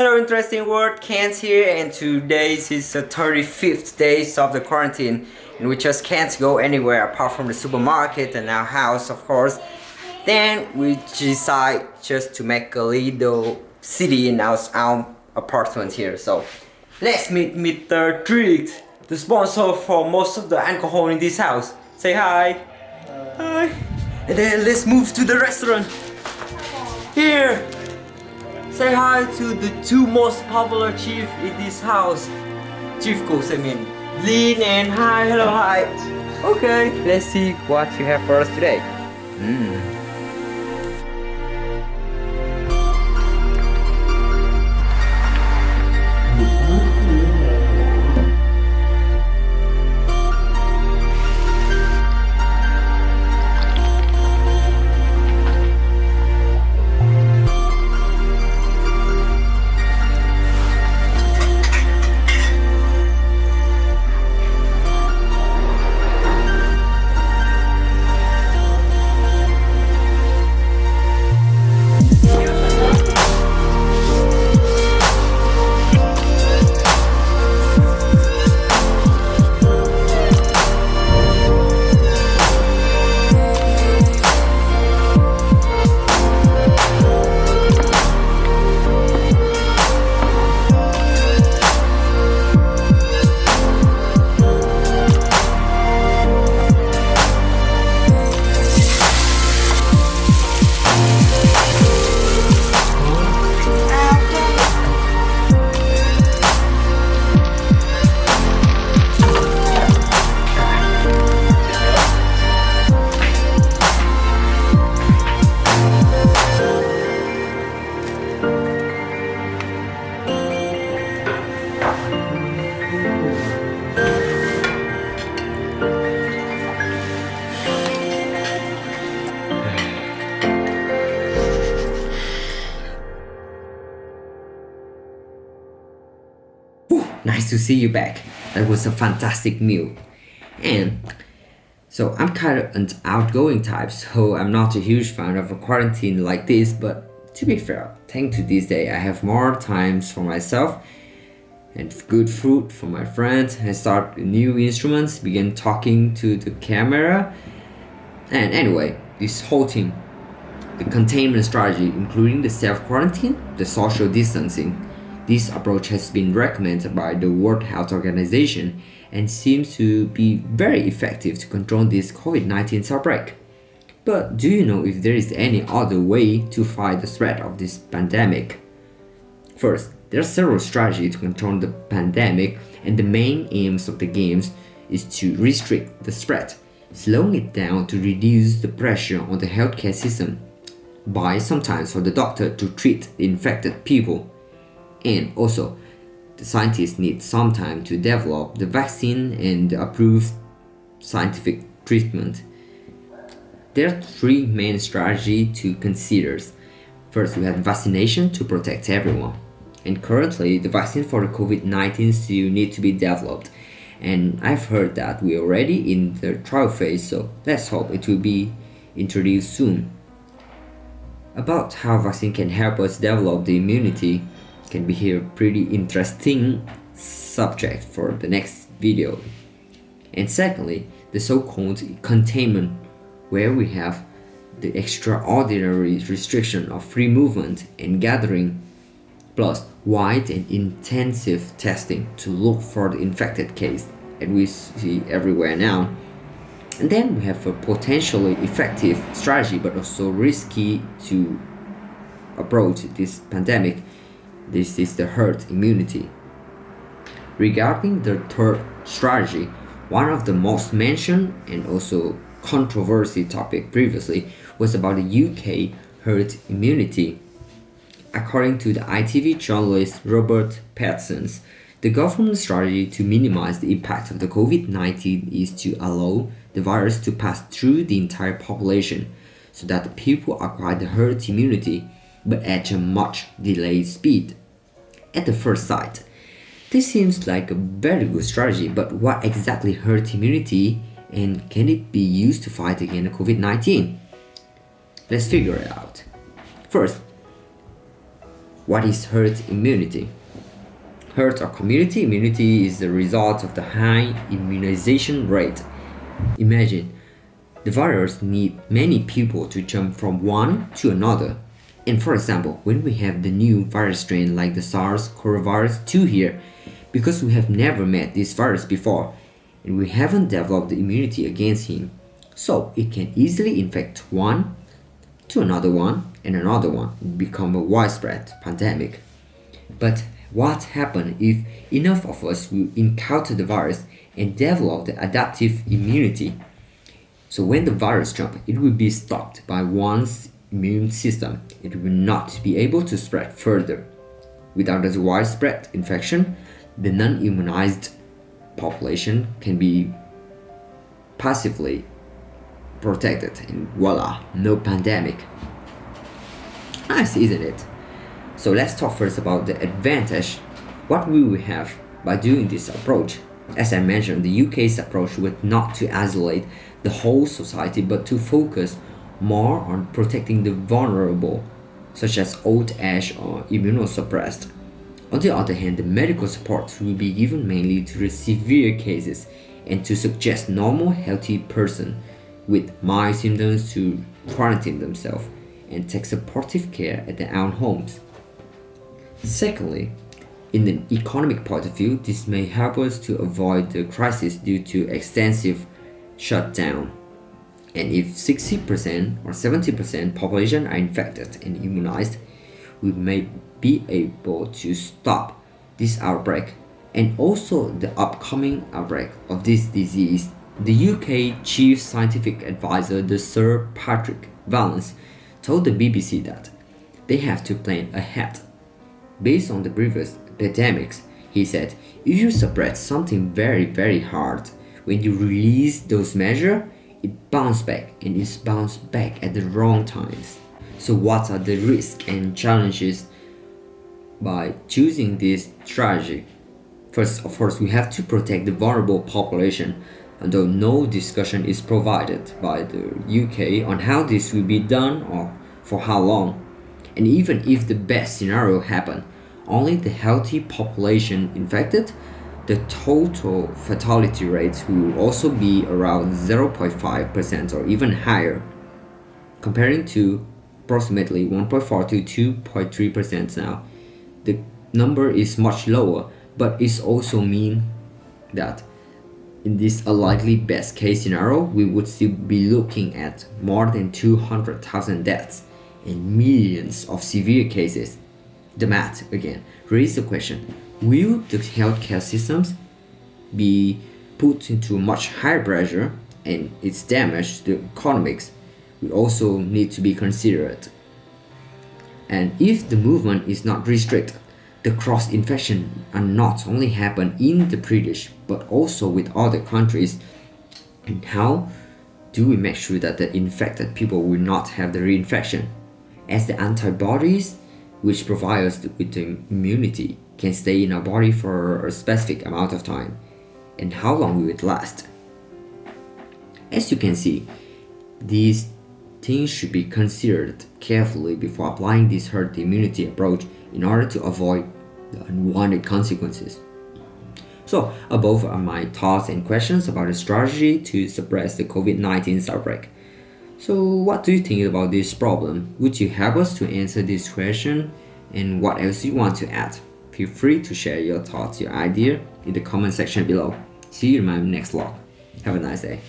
Hello, interesting world. Kent here, and today is the 35th days of the quarantine, and we just can't go anywhere apart from the supermarket and our house, of course. Then we decide just to make a little city in our apartment here. So let's meet Mr. Treat, the sponsor for most of the alcohol in this house. Say hi. Hi. And then let's move to the restaurant. Here. Say hi to the two most popular chief in this house. Chief Goose, I mean. Lean and hi, hello, hi. Okay, let's see what you have for us today. Nice to see you back. That was a fantastic meal. And so I'm kind of an outgoing type, so I'm not a huge fan of a quarantine like this, but to be fair, thanks to this day I have more times for myself and good food for my friends. I start new instruments, begin talking to the camera. And anyway, this whole thing, the containment strategy, including the self-quarantine, the social distancing, this approach has been recommended by the World Health Organization and seems to be very effective to control this COVID-19 outbreak. But do you know if there is any other way to fight the spread of this pandemic? First, there are several strategies to control the pandemic, and the main aims of the games is to restrict the spread, slowing it down to reduce the pressure on the healthcare system, by sometimes for the doctor to treat the infected people. And also, the scientists need some time to develop the vaccine and the approved scientific treatment. There are three main strategies to consider. First, we have vaccination to protect everyone. And currently, the vaccine for the COVID-19 still need to be developed. And I've heard that we're already in the trial phase, so let's hope it will be introduced soon. About how vaccine can help us develop the immunity can be here pretty interesting subject for the next video. And secondly, the so-called containment, where we have the extraordinary restriction of free movement and gathering, plus wide and intensive testing to look for the infected case, and we see everywhere now. And then we have a potentially effective strategy but also risky to approach this pandemic. This is the herd immunity. Regarding the third strategy, one of the most mentioned and also controversial topic previously was about the UK herd immunity. According to the ITV journalist Robert Patterson, the government strategy to minimize the impact of the COVID-19 is to allow the virus to pass through the entire population so that the people acquire the herd immunity, but at a much delayed speed. At the first sight, this seems like a very good strategy, but what exactly herd immunity, and can it be used to fight against COVID-19? Let's figure it out. First, What is herd immunity? Herd or community immunity is the result of the high immunization rate. Imagine the virus need many people to jump from one to another. And for example, when we have the new virus strain like the SARS coronavirus 2 here, because we have never met this virus before and we haven't developed the immunity against him, so it can easily infect one to another one and another one and become a widespread pandemic. But what happens if enough of us will encounter the virus and develop the adaptive immunity? So when the virus jumps, it will be stopped by one's immune system. It will not be able to spread further. Without a widespread infection, the non-immunized population can be passively protected, and voila, no pandemic. Nice, isn't it? So let's talk first about the advantage. What will we have by doing this approach? As I mentioned, the UK's approach was not to isolate the whole society but to focus more on protecting the vulnerable, such as old age or immunosuppressed. On the other hand, the medical support will be given mainly to the severe cases and to suggest normal healthy person with mild symptoms to quarantine themselves and take supportive care at their own homes. Secondly, in an economic point of view, this may help us to avoid the crisis due to extensive shutdown. And if 60% or 70% population are infected and immunized, we may be able to stop this outbreak and also the upcoming outbreak of this disease. The UK Chief Scientific Advisor, Sir Patrick Vallance, told the BBC that they have to plan ahead. Based on the previous epidemics, he said, if you suppress something very hard, when you release those measures, it bounces back and it's bounced back at the wrong times. So what are the risks and challenges by choosing this strategy? First, of course, we have to protect the vulnerable population, although no discussion is provided by the UK on how this will be done or for how long. And even if the best scenario happen, only the healthy population infected, the total fatality rates will also be around 0.5% or even higher, comparing to approximately 1.4 to 2.3% now. The number is much lower, but it also means that in this unlikely best case scenario, we would still be looking at more than 200,000 deaths and millions of severe cases. The math, again, raises the question, will the healthcare systems be put into much higher pressure and its damage to the economics will also need to be considered. And if the movement is not restricted, the cross-infection are not only happen in the British but also with other countries. And how do we make sure that the infected people will not have the reinfection? As the antibodies which provide us with the immunity can stay in our body for a specific amount of time, and how long will it last? As you can see, these things should be considered carefully before applying this herd immunity approach in order to avoid the unwanted consequences. So above are my thoughts and questions about the strategy to suppress the COVID-19 outbreak. So what do you think about this problem? Would you help us to answer this question? And what else you want to add? Feel free to share your thoughts, your idea in the comment section below. See you in my next vlog. Have a nice day.